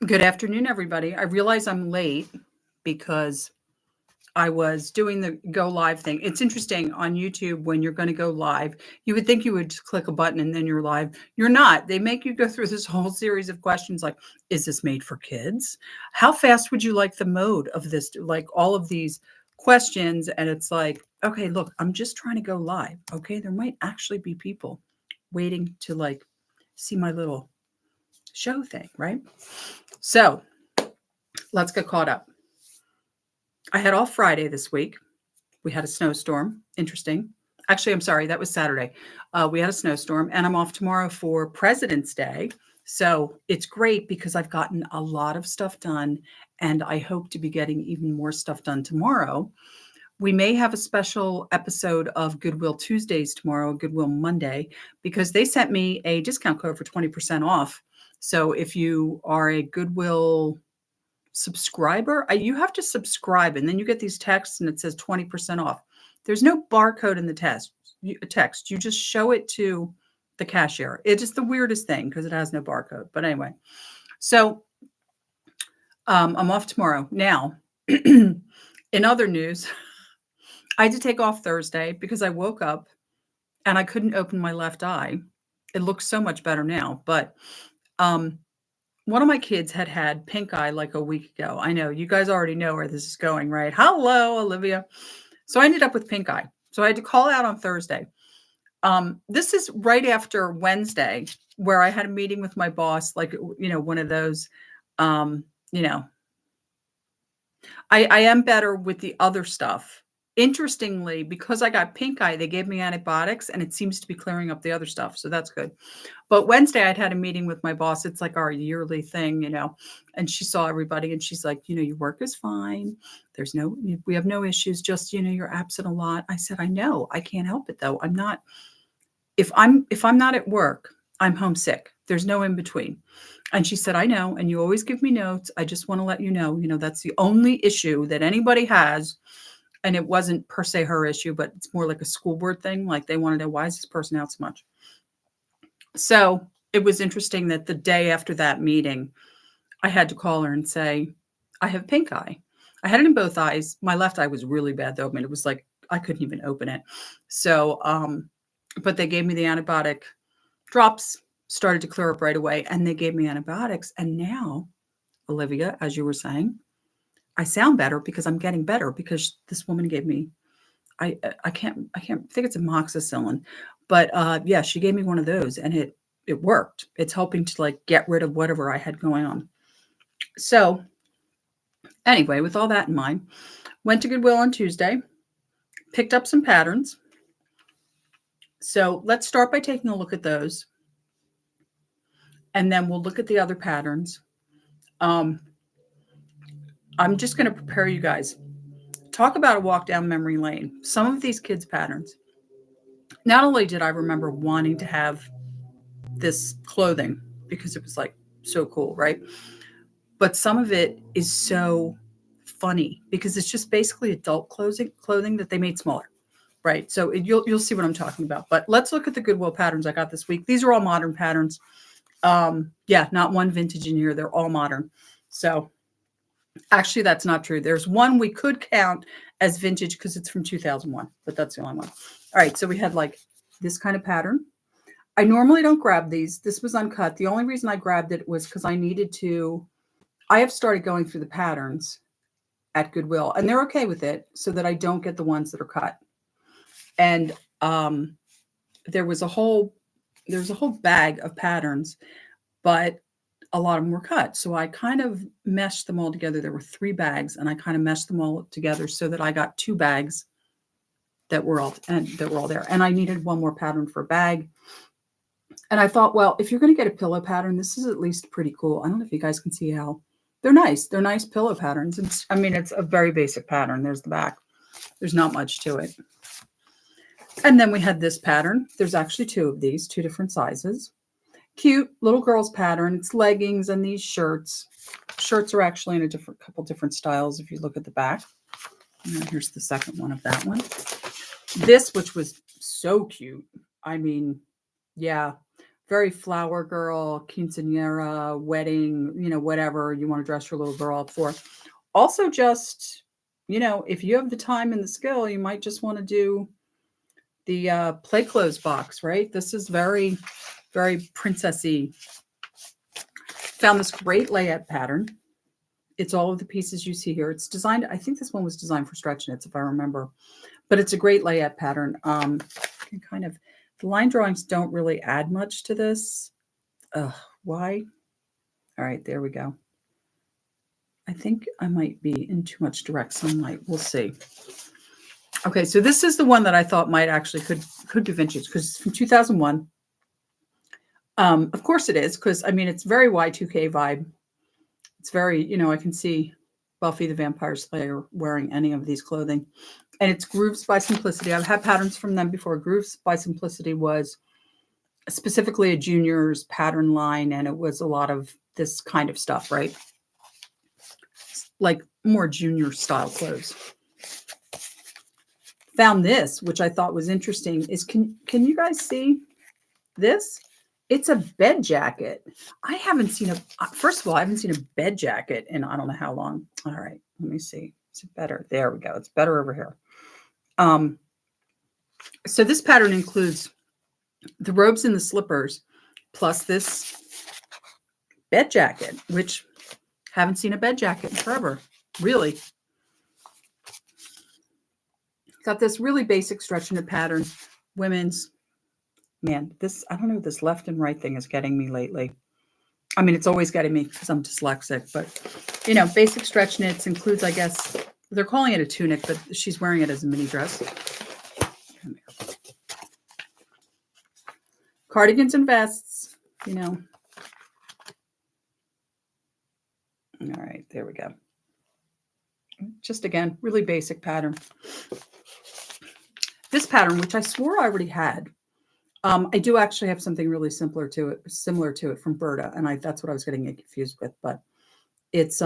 Good afternoon, everybody. I realize I'm late because I was doing the go live thing. It's interesting on YouTube when you're going to go live, you would think you would just click a button and then you're live. You're not. They make you go through this whole series of questions like, is this made for kids? How fast would you like the mode of this? Like all of these questions. And it's like, okay, look, I'm just trying to go live. Okay. There might actually be people waiting to like see my little show thing, right? So let's get caught up. I had off Friday this week. We had a snowstorm. Interesting. Actually, I'm sorry, that was Saturday. We had a snowstorm, and I'm off tomorrow for President's Day. So it's great because I've gotten a lot of stuff done, and I hope to be getting even more stuff done tomorrow. We may have a special episode of Goodwill Tuesdays tomorrow, Goodwill Monday, because they sent me a discount code for 20% off. So if you are a Goodwill subscriber, you have to subscribe and then you get these texts and it says 20% off. There's no barcode in the text. You just show it to the cashier. It is the weirdest thing because it has no barcode. But anyway, so I'm off tomorrow. Now, in other news, I had to take off Thursday because I woke up and I couldn't open my left eye. It looks so much better now, but one of my kids had pink eye like a week ago. I know you guys already know where this is going, right? Hello, Olivia. So I ended up with pink eye. So I had to call out on Thursday. This is right after Wednesday where I had a meeting with my boss, like, one of those, you know, I am better with the other stuff. Interestingly, because I got pink eye, they gave me antibiotics and it seems to be clearing up the other stuff. So that's good. But Wednesday, I'd had a meeting with my boss. It's like our yearly thing, and she saw everybody and she's like, your work is fine. We have no issues. Just, you're absent a lot. I said, I know. I can't help it though. I'm not, if I'm not at work, I'm homesick. There's no in between. And she said, I know. And you always give me notes. I just want to let you know, that's the only issue that anybody has. And it wasn't per se her issue, but it's more like a school board thing. Like they want to know, why is this person out so much? So it was interesting that the day after that meeting, I had to call her and say, I have pink eye. I had it in both eyes. My left eye was really bad though. I mean, it was like, I couldn't even open it. So, but they gave me the antibiotic drops, started to clear up right away. And they gave me antibiotics. And now, Olivia, as you were saying, I sound better because I'm getting better because this woman gave me, I can't think it's amoxicillin, but yeah, she gave me one of those and it worked. It's helping to like get rid of whatever I had going on. So anyway, with all that in mind, went to Goodwill on Tuesday, picked up some patterns. So let's start by taking a look at those. And then we'll look at the other patterns. I'm just going to prepare you guys. Talk about a walk down memory lane. Some of these kids' patterns. Not only did I remember wanting to have this clothing because it was like so cool, right? But some of it is so funny because it's just basically adult clothing that they made smaller, right? So you'll see what I'm talking about. But let's look at the Goodwill patterns I got this week. These are all modern patterns. Yeah, not one vintage in here. They're all modern. So actually, that's not true. There's one we could count as vintage because it's from 2001, but that's the only one. All right, so we had like this kind of pattern. I normally don't grab these. This was uncut. The only reason I grabbed it was because I have started going through the patterns at Goodwill, and they're okay with it so that I don't get the ones that are cut. And there's a whole bag of patterns, but a lot of them were cut. So I kind of meshed them all together. There were 3 bags and I kind of meshed them all together so that I got 2 bags that were all there. And I needed one more pattern for a bag. And I thought, well, if you're going to get a pillow pattern, this is at least pretty cool. I don't know if you guys can see how they're nice. They're nice pillow patterns. It's a very basic pattern. There's the back. There's not much to it. And then we had this pattern. There's actually 2 of these, 2 different sizes. Cute little girl's pattern. It's leggings and these shirts. Shirts are actually in a couple different styles if you look at the back. And here's the second one of that one. This, which was so cute. I mean, yeah, very flower girl, quinceañera, wedding, whatever you want to dress your little girl up for. Also, just, if you have the time and the skill, you might just want to do the play clothes box, right? This is very, very princessy. Found this great layette pattern. It's all of the pieces you see here. It's designed, I think this one was designed for stretch knits, if I remember. But it's a great layette pattern. Kind of, the line drawings don't really add much to this. Why? All right, there we go. I think I might be in too much direct sunlight. We'll see. Okay, so this is the one that I thought might actually could be vintage because it's from 2001. Of course it is, because I mean it's very Y2K vibe. It's very, I can see Buffy the Vampire Slayer wearing any of these clothing. And it's Grooves by Simplicity. I've had patterns from them before. Grooves by Simplicity was specifically a junior's pattern line, and it was a lot of this kind of stuff, right? Like more junior style clothes. Found this, which I thought was interesting, is can you guys see this? It's a bed jacket. I haven't seen first of all, I haven't seen a bed jacket in I don't know how long. All right, let me see. Is it better? There we go. It's better over here. So this pattern includes the robes and the slippers, plus this bed jacket, which haven't seen a bed jacket in forever. Really. Got this really basic stretch knit pattern. Women's. Man, this, I don't know, this left and right thing is getting me lately. I mean, it's always getting me because I'm dyslexic, but, basic stretch knits includes, I guess, they're calling it a tunic, but she's wearing it as a mini dress. Cardigans and vests, All right, there we go. Just, again, really basic pattern. This pattern, which I swore I already had, I do actually have something really similar to it from Berta, and that's what I was getting confused with. But it's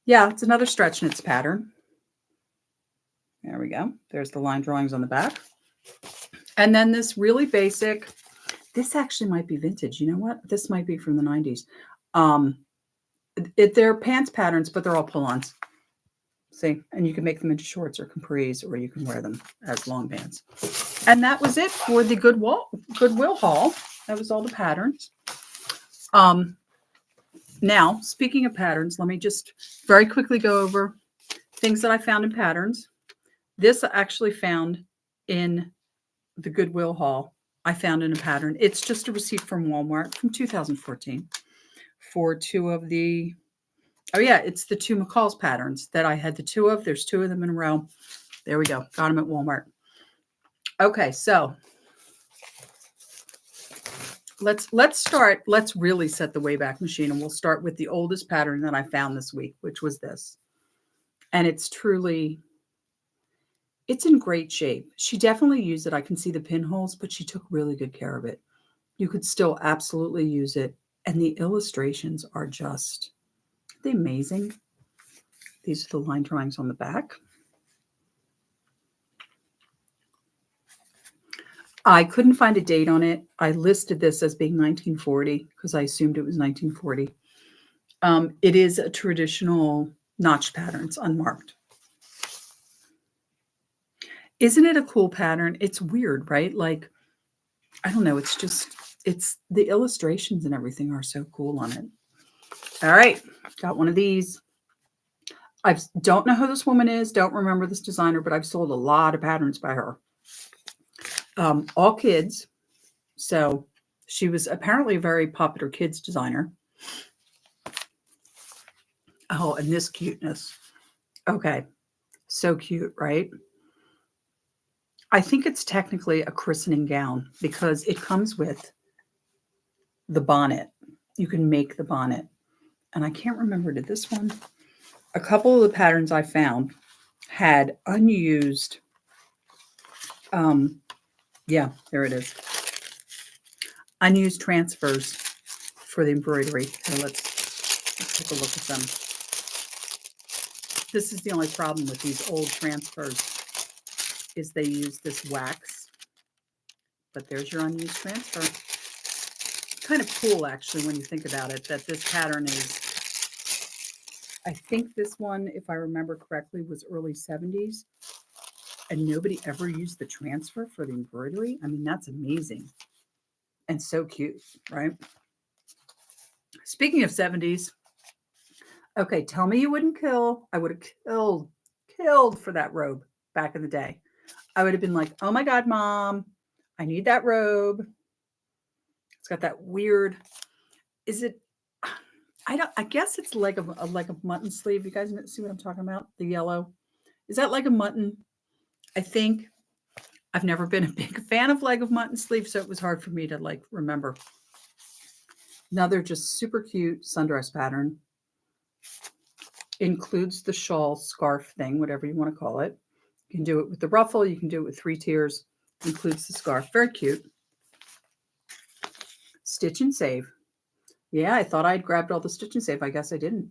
it's another stretch knits pattern. There we go. There's the line drawings on the back, and then this really basic. This actually might be vintage. You know what? This might be from the 90s. They're pants patterns, but they're all pull-ons. See, and you can make them into shorts or capris, or you can wear them as long pants. And that was it for the Goodwill haul. That was all the patterns. Now, speaking of patterns, let me just very quickly go over things that I found in patterns. This I actually found in the Goodwill haul. I found in a pattern. It's just a receipt from Walmart from 2014 for two of the, it's the two McCall's patterns that I had the two of. There's two of them in a row. There we go. Got them at Walmart. Okay, so let's start. Let's really set the Wayback Machine, and we'll start with the oldest pattern that I found this week, which was this. And it's in great shape. She definitely used it. I can see the pinholes, but she took really good care of it. You could still absolutely use it. And the illustrations are just, they're amazing. These are the line drawings on the back. I couldn't find a date on it. I listed this as being 1940 because I assumed it was 1940. It is a traditional notch pattern. It's unmarked. Isn't it a cool pattern? It's weird, right? Like, I don't know. It's the illustrations and everything are so cool on it. All right. Got one of these. I don't know who this woman is. Don't remember this designer, but I've sold a lot of patterns by her. All kids. So she was apparently a very popular kids designer. Oh, and this cuteness. Okay. So cute, right? I think it's technically a christening gown because it comes with the bonnet. You can make the bonnet. And I can't remember, did this one? A couple of the patterns I found had unused, there it is. Unused transfers for the embroidery. So let's take a look at them. This is the only problem with these old transfers is they use this wax. But there's your unused transfer. kind of cool, actually, when you think about it, that this pattern is, I think this one, if I remember correctly, was early 70s, and nobody ever used the transfer for the embroidery. I mean, that's amazing and so cute, right? Speaking of 70s, okay, tell me you wouldn't kill. I would have killed for that robe back in the day. I would have been like, oh my God, mom, I need that robe. It's got that weird, is it, I guess it's like a like a mutton sleeve. You guys see what I'm talking about? The yellow. Is that like a mutton? I think. I've never been a big fan of leg of mutton sleeve, so it was hard for me to like remember. Another just super cute sundress pattern. Includes the shawl, scarf thing, whatever you want to call it. You can do it with the ruffle. You can do it with 3 tiers. Includes the scarf. Very cute. Stitch and save. Yeah, I thought I'd grabbed all the stitch and save. I guess I didn't.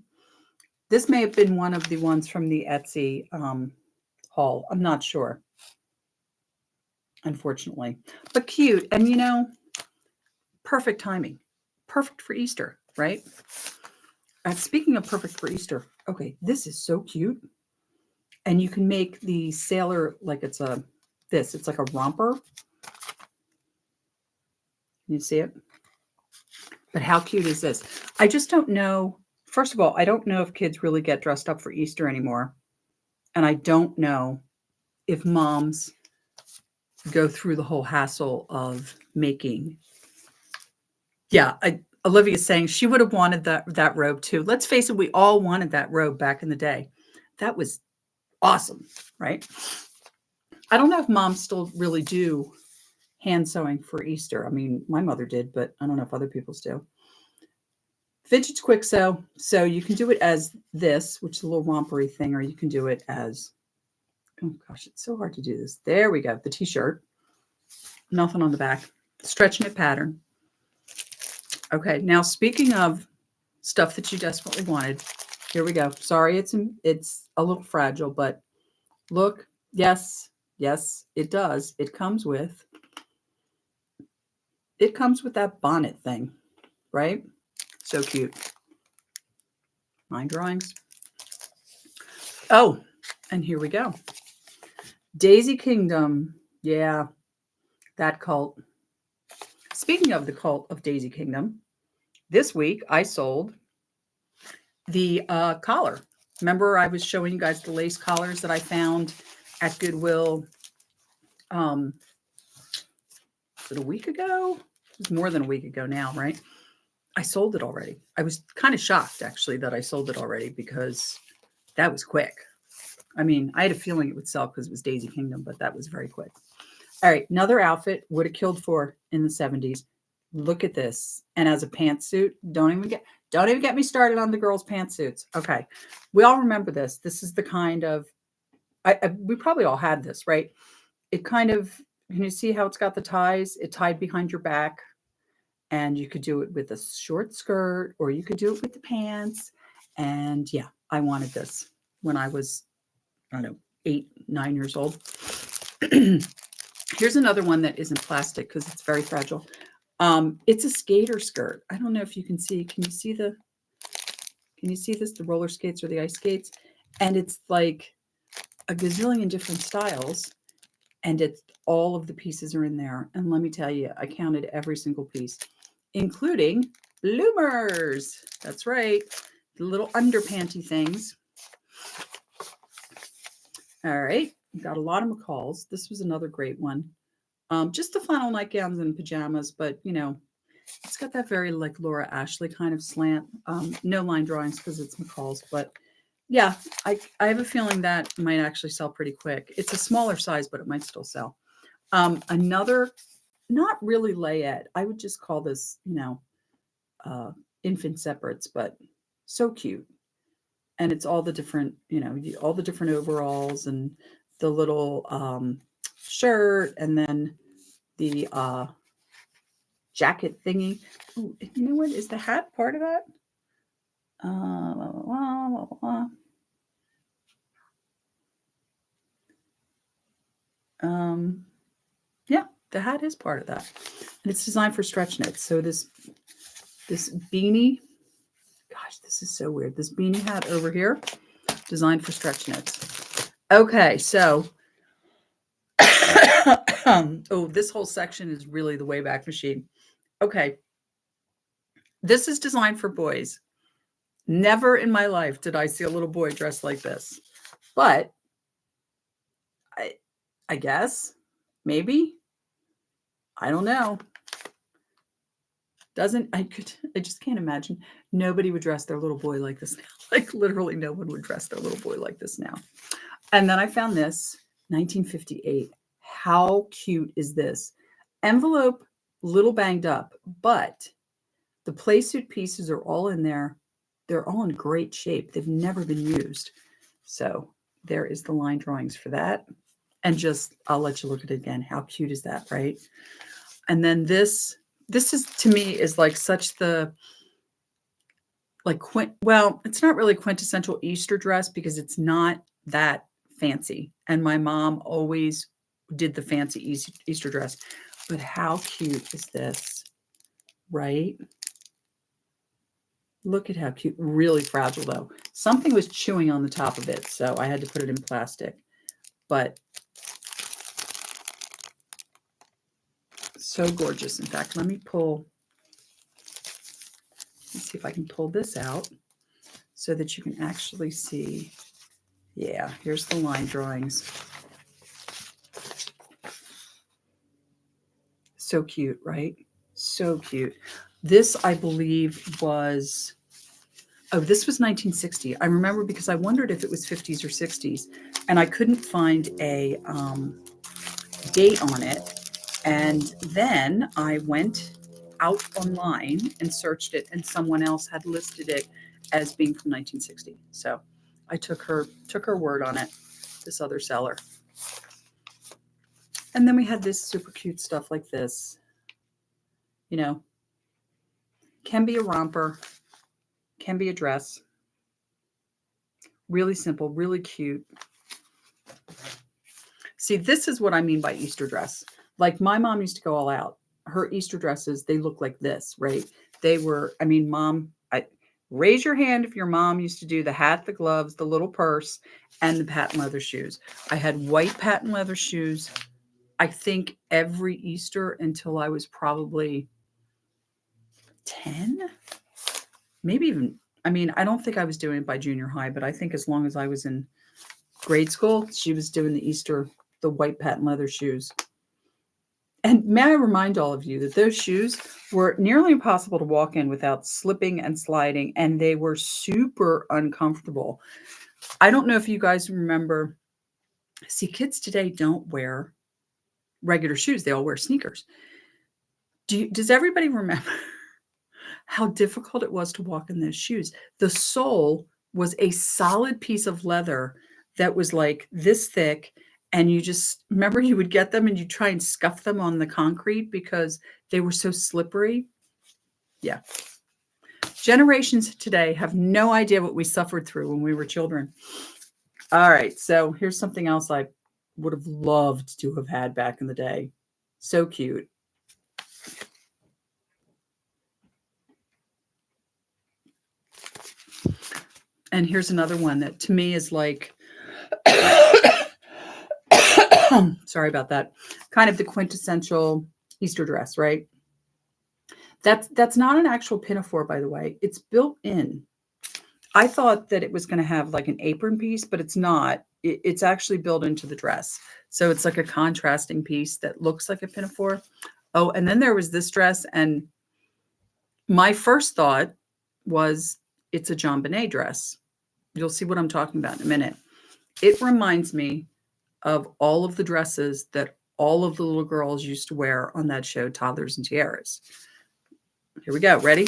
This may have been one of the ones from the Etsy haul. I'm not sure, unfortunately. But cute. And, perfect timing. Perfect for Easter, right? Speaking of perfect for Easter, okay, this is so cute. And you can make the sailor like it's like a romper. Can you see it? But how cute is this? I just don't know. First of all, I don't know if kids really get dressed up for Easter anymore. And I don't know if moms go through the whole hassle of making. Yeah, Olivia's saying she would have wanted that robe too. Let's face it, we all wanted that robe back in the day. That was awesome, right? I don't know if moms still really do hand sewing for Easter. I mean, my mother did, but I don't know if other people's do. Vintage quick sew. So you can do it as this, which is a little rompery thing, or you can do it as, oh gosh, it's so hard to do this. There we go. The t-shirt. Nothing on the back. Stretch knit pattern. Okay, now speaking of stuff that you desperately wanted, here we go. Sorry, it's a little fragile, but look, yes, it does. It comes with that bonnet thing, right? So cute. Mind drawings. Oh, and here we go. Daisy Kingdom. Yeah, that cult. Speaking of the cult of Daisy Kingdom, this week I sold the collar. Remember I was showing you guys the lace collars that I found at Goodwill was it a week ago? It was more than a week ago now, right? I sold it already. I was kind of shocked, actually, that I sold it already because that was quick. I mean, I had a feeling it would sell because it was Daisy Kingdom, but that was very quick. All right, another outfit would have killed for in the 70s. Look at this. And as a pantsuit, don't even get me started on the girls' pantsuits. Okay, we all remember this. This is the kind of, we probably all had this, right? It kind of, can you see how it's got the ties? It tied behind your back. And you could do it with a short skirt, or you could do it with the pants. And yeah, I wanted this when I was, I don't know, 8, 9 years old. Here's another one that isn't plastic because it's very fragile. It's a skater skirt. I don't know if you can see. Can you see this? The roller skates or the ice skates? And it's like a gazillion different styles. And it's all of the pieces are in there. And let me tell you, I counted every single piece, including bloomers. That's right. The little underpanty things. All right. Got a lot of McCalls. This was another great one. Just the flannel nightgowns and pajamas, but it's got that very like Laura Ashley kind of slant. No line drawings because it's McCall's, but yeah, I have a feeling that might actually sell pretty quick. It's a smaller size, but it might still sell. Another, not really layette. I would just call this, infant separates, but so cute. And it's all the different, all the different overalls and the little shirt, and then the jacket thingy. Ooh, you know what? Is the hat part of that? Yeah, the hat is part of that. And it's designed for stretch knits. So this This beanie, gosh, this is so weird. This beanie hat over here, designed for stretch knits. Okay, so, oh, this whole section is really the Wayback Machine. Okay, this is designed for boys. Never in my life did I see a little boy dressed like this, but I guess, maybe, I don't know. I just can't imagine. Nobody would dress their little boy like this now. Like literally no one would dress their little boy like this now. And then I found this, 1958. How cute is this? Envelope, little banged up, but the play suit pieces are all in there. They're all in great shape. They've never been used. So there is the line drawings for that. And just, I'll let you look at it again. How cute is that, right? And then this is, to me, is like such the, like, well, it's not really quintessential Easter dress because it's not that fancy. And my mom always did the fancy Easter dress. But how cute is this, right? Look at how cute. Really fragile, though. Something was chewing on the top of it, so I had to put it in plastic. But so gorgeous. In fact, let me see if I can pull this out so that you can actually see. Yeah, here's the line drawings. So cute, right? So cute. This, I believe, was, this was 1960. I remember because I wondered if it was 50s or 60s, and I couldn't find a date on it. And then I went out online and searched it, and someone else had listed it as being from 1960. So I took her word on it, this other seller. And then we had this super cute stuff like this. You know, can be a romper, can be a dress. Really simple, really cute. See, this is what I mean by Easter dress. Like my mom used to go all out. Her Easter dresses, they look like this, right? They were, I mean, mom, raise your hand if your mom used to do the hat, the gloves, the little purse, and the patent leather shoes. I had white patent leather shoes, I think every Easter until I was probably 10, maybe even, I mean, I don't think I was doing it by junior high, but I think as long as I was in grade school, she was doing the white patent leather shoes. And may I remind all of you that those shoes were nearly impossible to walk in without slipping and sliding, and they were super uncomfortable. I don't know if you guys remember, see, kids today don't wear regular shoes. They all wear sneakers. Does everybody remember how difficult it was to walk in those shoes? The sole was a solid piece of leather that was like this thick. And you just remember you would get them and you try and scuff them on the concrete because they were so slippery. Yeah. Generations today have no idea what we suffered through when we were children. All right. So here's something else I would have loved to have had back in the day. So cute. And here's another one that to me is like, sorry about that, kind of the quintessential Easter dress, right? That's not an actual pinafore, by the way. It's built in. I thought that it was going to have like an apron piece, but it's not. It's actually built into the dress. So it's like a contrasting piece that looks like a pinafore. Oh, and then there was this dress, and my first thought was it's a John Bonet dress. You'll see what I'm talking about in a minute. It reminds me of all of the dresses that all of the little girls used to wear on that show, Toddlers and Tiaras. Here we go. Ready?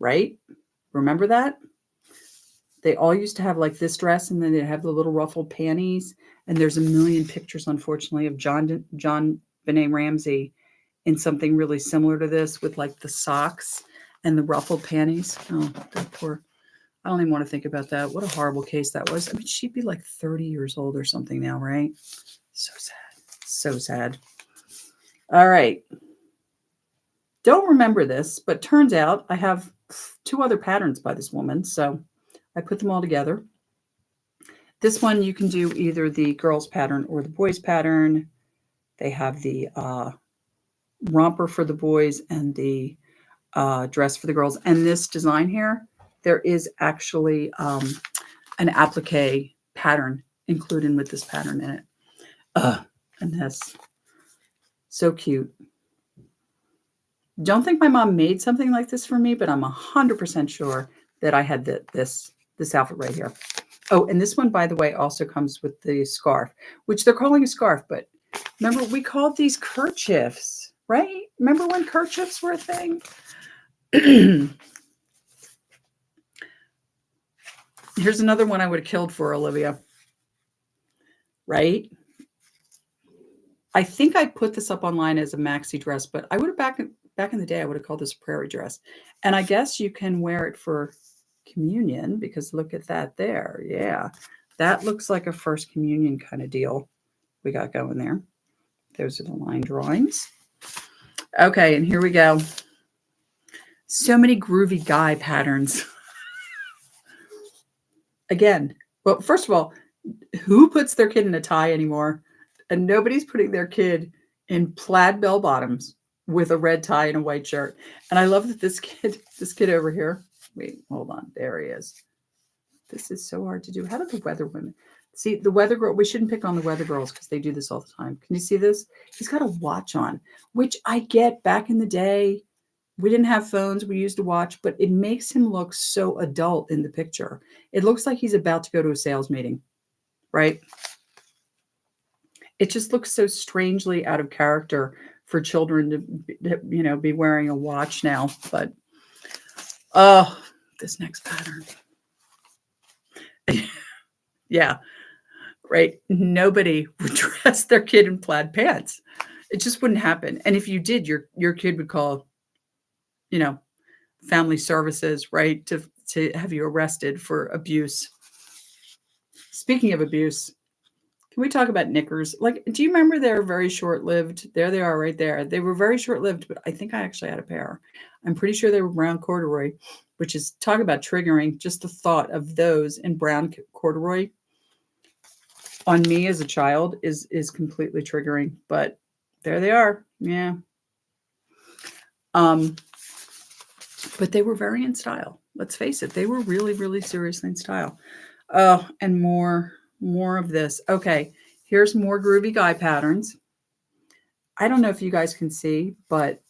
Right? Remember that? They all used to have like this dress, and then they'd have the little ruffled panties. And there's a million pictures, unfortunately, of John Benet Ramsey in something really similar to this with like the socks and the ruffled panties. Oh, that poor. I don't even want to think about that. What a horrible case that was. I mean, she'd be like 30 years old or something now, right? So sad. So sad. All right. Don't remember this, but turns out I have 2 other patterns by this woman, so I put them all together. This one you can do either the girls pattern or the boys pattern. They have the romper for the boys and the dress for the girls. And this design here, there is actually an applique pattern included with this pattern in it. And this, so cute. Don't think my mom made something like this for me, but I'm 100% sure that I had this outfit right here. Oh, and this one, by the way, also comes with the scarf, which they're calling a scarf, but remember we called these kerchiefs, right? Remember when kerchiefs were a thing? Here's another one I would have killed for, Olivia. Right? I think I put this up online as a maxi dress, but I would have back in the day, I would have called this prairie dress. And I guess you can wear it for communion because look at that there. Yeah. That looks like a first communion kind of deal we got going there. Those are the line drawings. Okay, and here we go. So many groovy guy patterns. Again, well, first of all, who puts their kid in a tie anymore? And nobody's putting their kid in plaid bell bottoms with a red tie and a white shirt. And I love that this kid over here, wait, hold on, there he is. This is so hard to do. How do the weather women? See, the weather girl, we shouldn't pick on the weather girls because they do this all the time. Can you see this? He's got a watch on, which I get back in the day. We didn't have phones. We used a watch, but it makes him look so adult in the picture. It looks like he's about to go to a sales meeting, right? It just looks so strangely out of character for children to be wearing a watch now. But, oh, this next pattern. Yeah, right. Nobody would dress their kid in plaid pants. It just wouldn't happen. And if you did, your kid would call, family services, right, to have you arrested for abuse. Speaking of abuse, can we talk about knickers? Like, do you remember they're very short-lived? There they are right there. They were very short-lived, but I think I actually had a pair. I'm pretty sure they were brown corduroy, which is, talk about triggering. Just the thought of those in brown corduroy on me as a child is completely triggering, but there they are. Yeah. But they were very in style. Let's face it. They were really, really seriously in style. Oh, and more of this. Okay. Here's more groovy guy patterns. I don't know if you guys can see, but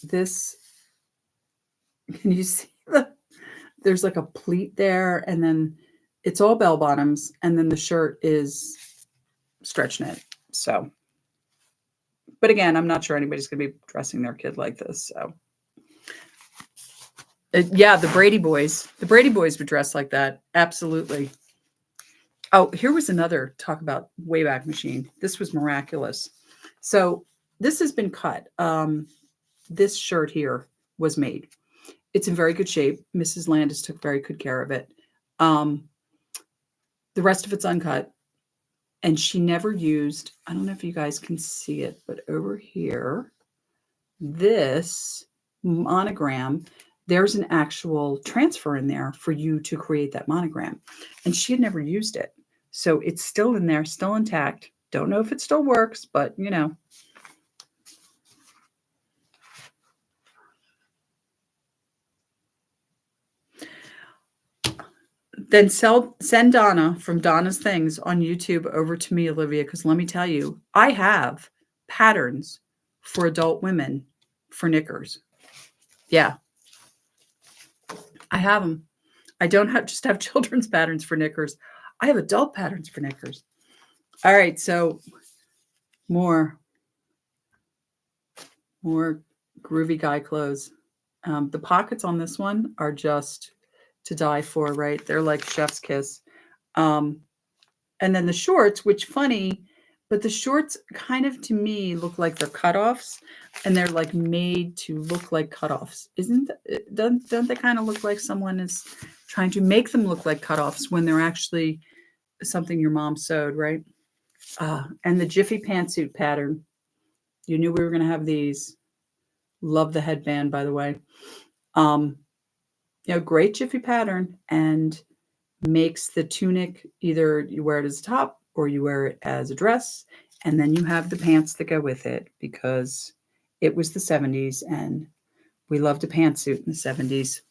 this, can you see there's like a pleat there, and then it's all bell bottoms, and then the shirt is stretch knit. So, but again, I'm not sure anybody's going to be dressing their kid like this. So, yeah, the Brady Boys would dress like that. Absolutely. Oh, here was another talk about Wayback Machine. This was miraculous. So this has been cut. This shirt here was made. It's in very good shape. Mrs. Landis took very good care of it. The rest of it's uncut. And she never used, I don't know if you guys can see it, but over here, this monogram, there's an actual transfer in there for you to create that monogram. And she had never used it. So it's still in there, still intact. Don't know if it still works, but Then send Donna from Donna's Things on YouTube over to me, Olivia, because let me tell you, I have patterns for adult women for knickers. Yeah. I have them. I don't just have children's patterns for knickers. I have adult patterns for knickers. All right, so more groovy guy clothes. The pockets on this one are just to die for, right? They're like chef's kiss. And then the shorts, which funny, but the shorts kind of to me look like they're cutoffs, and they're like made to look like cutoffs. Don't they kind of look like someone is trying to make them look like cutoffs when they're actually something your mom sewed, right? And the Jiffy pantsuit pattern. You knew we were going to have these. Love the headband, by the way. Great jiffy pattern, and makes the tunic, either you wear it as a top or you wear it as a dress, and then you have the pants that go with it, because it was the 70s and we loved a pantsuit in the 70s.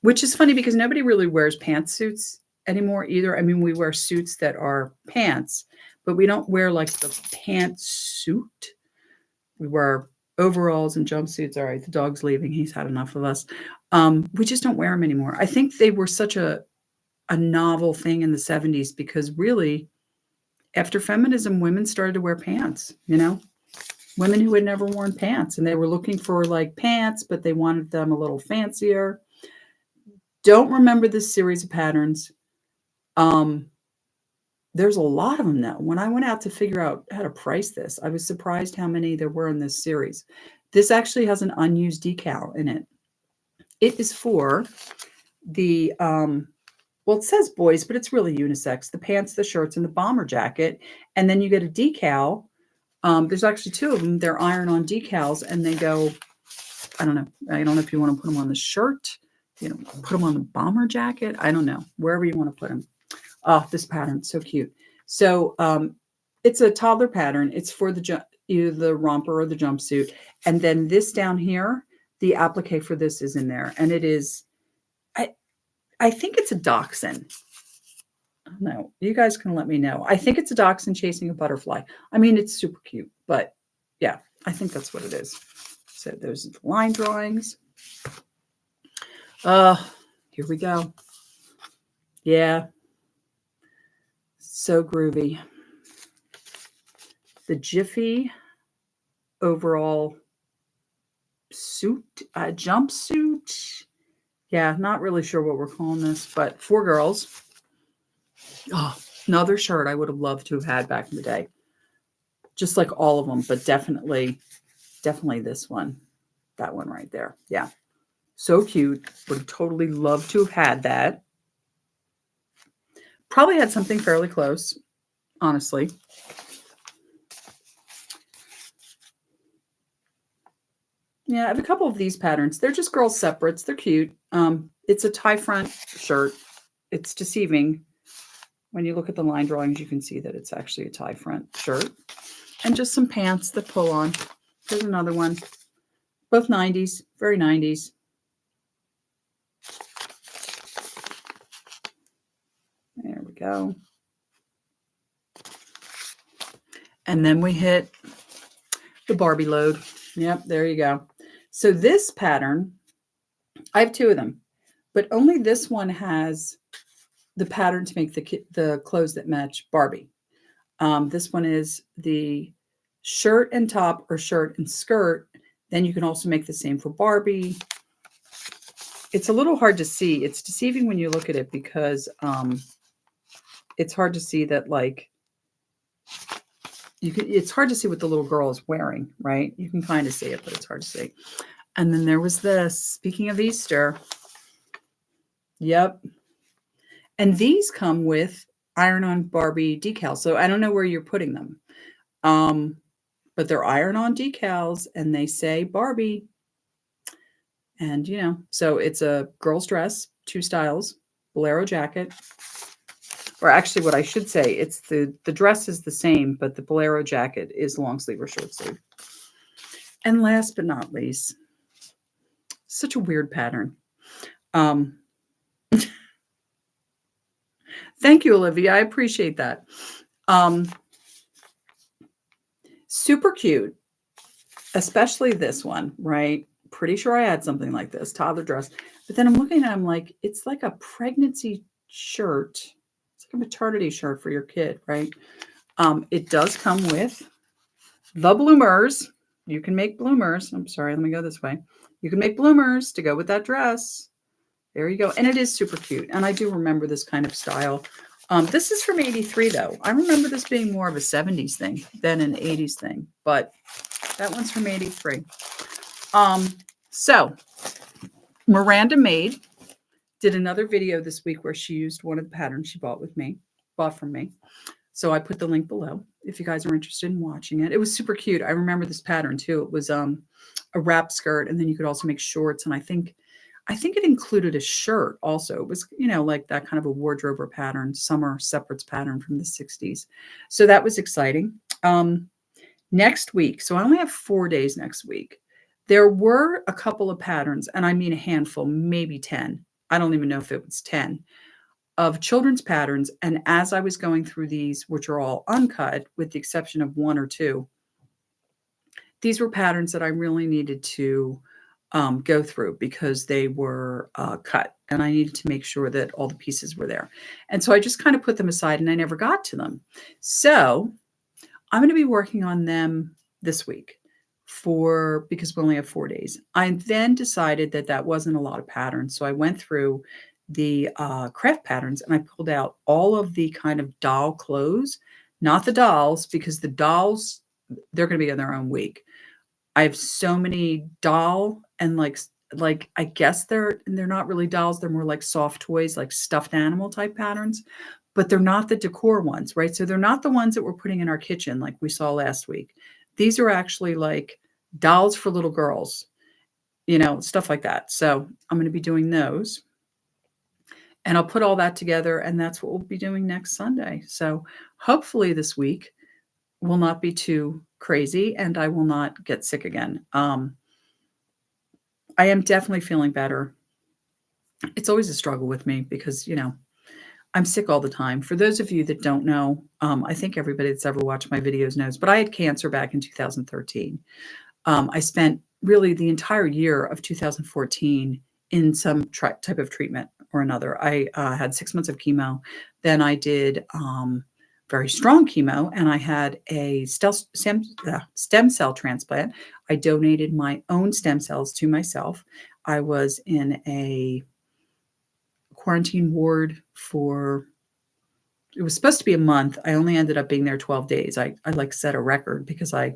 Which is funny because nobody really wears pantsuits anymore either. I mean, we wear suits that are pants, but we don't wear like the pantsuit. We wear overalls and jumpsuits. All right, the dog's leaving. He's had enough of us. We just don't wear them anymore. I think they were such a novel thing in the 70s because really, after feminism, women started to wear pants, women who had never worn pants, and they were looking for like pants, but they wanted them a little fancier. Don't remember this series of patterns. There's a lot of them now. When I went out to figure out how to price this, I was surprised how many there were in this series. This actually has an unused decal in it. It is for the, it says boys, but it's really unisex. The pants, the shirts, and the bomber jacket. And then you get a decal. There's actually two of them. They're iron-on decals, and they go, I don't know. I don't know if you want to put them on the shirt, put them on the bomber jacket. I don't know. Wherever you want to put them. Oh, this pattern, so cute. So it's a toddler pattern. It's for either the romper or the jumpsuit. And then this down here, the applique for this is in there. And it is, I think it's a dachshund. I don't know. You guys can let me know. I think it's a dachshund chasing a butterfly. I mean, it's super cute, but yeah, I think that's what it is. So those are the line drawings. Here we go. Yeah. So groovy. The Jiffy overall suit, jumpsuit. Yeah, not really sure what we're calling this, but for girls. Oh, another shirt I would have loved to have had back in the day. Just like all of them, but definitely this one. That one right there. Yeah. So cute. Would have totally loved to have had that. Probably had something fairly close, honestly. Yeah, I have a couple of these patterns. They're just girl separates. They're cute. It's a tie front shirt. It's deceiving. When you look at the line drawings, you can see that it's actually a tie front shirt. And just some pants that pull on. Here's another one. Both 90s. Very 90s. There we go. And then we hit the Barbie load. Yep, there you go. So this pattern, I have two of them, but only this one has the pattern to make the clothes that match Barbie. This one is the shirt and top or shirt and skirt. Then you can also make the same for Barbie. It's a little hard to see. It's deceiving when you look at it because it's hard to see that, like, it's hard to see what the little girl is wearing, right? You can kind of see it, but it's hard to see. And then there was this, speaking of Easter. Yep. And these come with iron-on Barbie decals. So I don't know where you're putting them. But they're iron-on decals and they say Barbie. And, so it's a girl's dress, two styles, bolero jacket. Or actually, what I should say, it's the dress is the same, but the bolero jacket is long sleeve or short sleeve. And last but not least, such a weird pattern. Thank you, Olivia. I appreciate that. Super cute, especially this one, right? Pretty sure I had something like this, toddler dress. But then I'm looking at it, I'm like, it's like a pregnancy shirt. It's like a maternity shirt for your kid, right? It does come with the bloomers. You can make bloomers. I'm sorry, let me go this way. You can make bloomers to go with that dress. There you go. And it is super cute. And I do remember this kind of style. This is from 83, though. I remember this being more of a 70s thing than an 80s thing. But that one's from 83. So Miranda Maid did another video this week where she used one of the patterns she bought from me. So I put the link below if you guys are interested in watching it. It was super cute. I remember this pattern too. It was a wrap skirt, and then you could also make shorts. And I think it included a shirt also. It was, like that kind of a wardrobe pattern, summer separates pattern from the 60s. So that was exciting. Next week, so I only have 4 days next week. There were a couple of patterns, and I mean a handful, maybe 10. I don't even know if it was 10 of children's patterns. And as I was going through these, which are all uncut, with the exception of 1 or 2, these were patterns that I really needed to go through because they were cut, and I needed to make sure that all the pieces were there. And so I just kind of put them aside, and I never got to them. So I'm going to be working on them this week because we only have 4 days. I then decided that that wasn't a lot of patterns. So I went through the craft patterns, and I pulled out all of the kind of doll clothes, not the dolls, because the dolls, they're going to be in their own week. I have so many doll and like I guess they're not really dolls. They're more like soft toys, like stuffed animal type patterns, but they're not the decor ones, right? So they're not the ones that we're putting in our kitchen like we saw last week. These are actually like dolls for little girls, stuff like that. So I'm going to be doing those, and I'll put all that together, and that's what we'll be doing next Sunday. So hopefully this week will not be too crazy, and I will not get sick again. I am definitely feeling better. It's always a struggle with me because, I'm sick all the time. For those of you that don't know, I think everybody that's ever watched my videos knows, but I had cancer back in 2013. I spent really the entire year of 2014 in some type of treatment or another. I had 6 months of chemo. Then I did very strong chemo, and I had a stem cell transplant. I donated my own stem cells to myself. I was in a quarantine ward it was supposed to be a month. I only ended up being there 12 days. I like set a record because I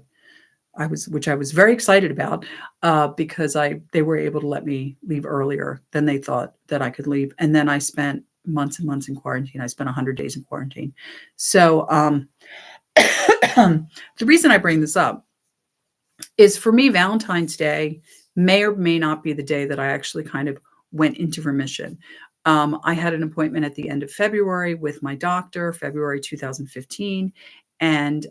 was very excited about, because they were able to let me leave earlier than they thought that I could leave. And then I spent months and months in quarantine. I spent 100 days in quarantine. So the reason I bring this up is, for me, Valentine's Day may or may not be the day that I actually kind of went into remission. I had an appointment at the end of February with my doctor, February 2015. And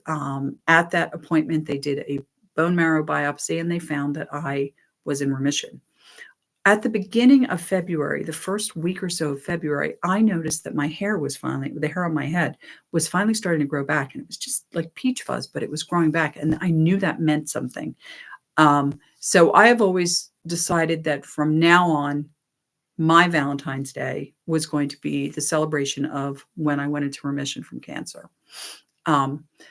at that appointment, they did a bone marrow biopsy, and they found that I was in remission. At the beginning of February, the first week or so of February, I noticed that the hair on my head was finally starting to grow back. And it was just like peach fuzz, but it was growing back. And I knew that meant something. So I have always decided that from now on, my Valentine's Day was going to be the celebration of when I went into remission from cancer.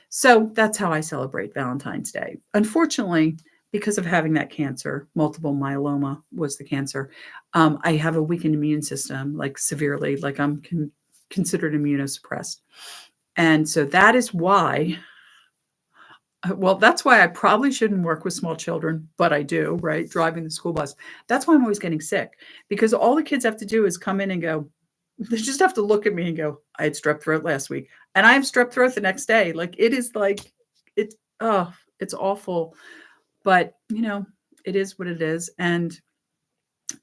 So that's how I celebrate Valentine's Day. Unfortunately, because of having that cancer, multiple myeloma was the cancer, I have a weakened immune system, like severely, like I'm considered immunosuppressed. And so that is why, that's why I probably shouldn't work with small children, but I do, right? Driving the school bus. That's why I'm always getting sick, because all the kids have to do is come in and go, they just have to look at me and go, I had strep throat last week, and I have strep throat the next day. Like it's awful, but it is what it is. And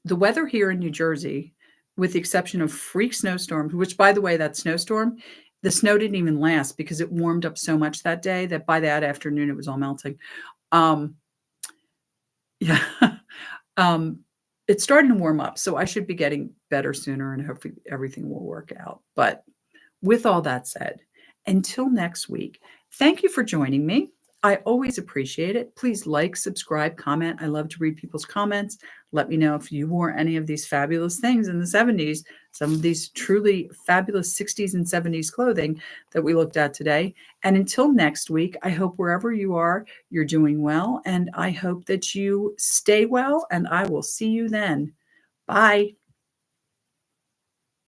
the weather here in New Jersey, with the exception of freak snowstorms, which, by the way, that snowstorm, the snow didn't even last because it warmed up so much that day that by that afternoon, it was all melting. Yeah. It's starting to warm up, so I should be getting better sooner, and hopefully everything will work out. But with all that said, until next week, thank you for joining me. I always appreciate it. Please like, subscribe, comment. I love to read people's comments. Let me know if you wore any of these fabulous things in the 70s, some of these truly fabulous 60s and 70s clothing that we looked at today. And until next week, I hope wherever you are, you're doing well. And I hope that you stay well, and I will see you then. Bye.